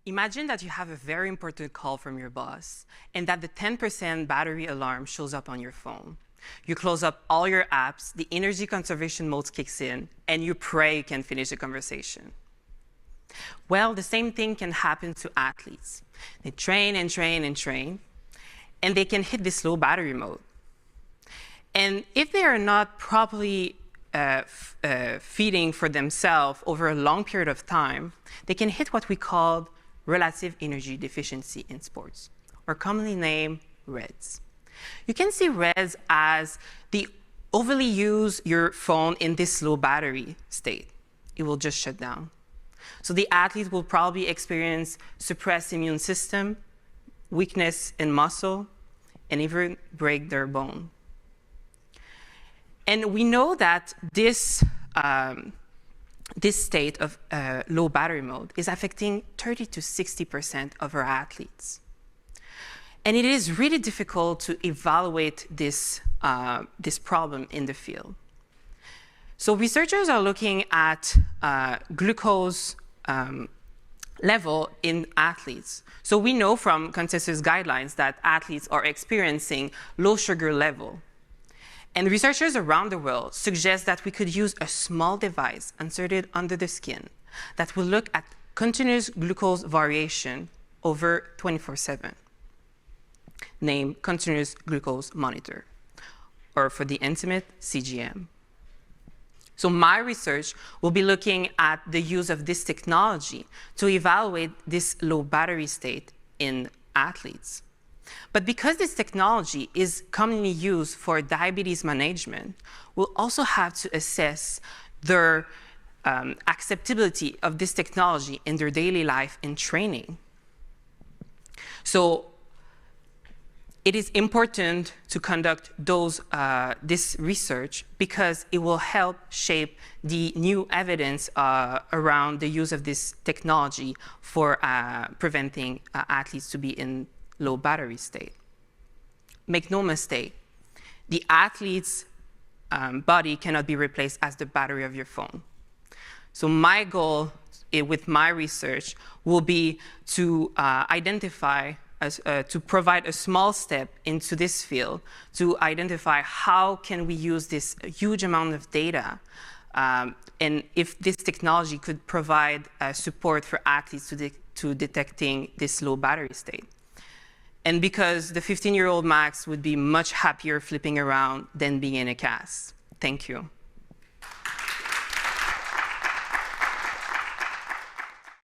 Imagine that you have a very important call from your boss and that the 10% battery alarm shows up on your phone. You close up all your apps, the energy conservation mode kicks in, and you pray you can finish the conversation. Well, the same thing can happen to athletes. They train and train and train, and they can hit this low battery mode. And if they are not properly feeding for themselves over a long period of time, they can hit what we call relative energy deficiency in sports, or commonly named REDS. You can see REDS as the overly use your phone in this low battery state. It will just shut down. So the athlete will probably experience suppressed immune system, weakness in muscle, and even break their bone. And we know that this state of low battery mode is affecting 30 to 60% of our athletes. And it is really difficult to evaluate this problem in the field. So researchers are looking at glucose level in athletes. So we know from consensus guidelines that athletes are experiencing low sugar level. And researchers around the world suggest that we could use a small device inserted under the skin that will look at continuous glucose variation over 24/7, named Continuous Glucose Monitor, or for the intimate, CGM. So my research will be looking at the use of this technology to evaluate this low battery state in athletes. But because this technology is commonly used for diabetes management, we'll also have to assess their acceptability of this technology in their daily life and training. So it is important to conduct this research because it will help shape the new evidence around the use of this technology for preventing athletes to be in low battery state. Make no mistake, the athlete's body cannot be replaced as the battery of your phone. So my goal with my research will be to to provide a small step into this field to identify how can we use this huge amount of data and if this technology could provide support for athletes to detecting this low battery state. And because the 15-year-old Max would be much happier flipping around than being in a cast. Thank you.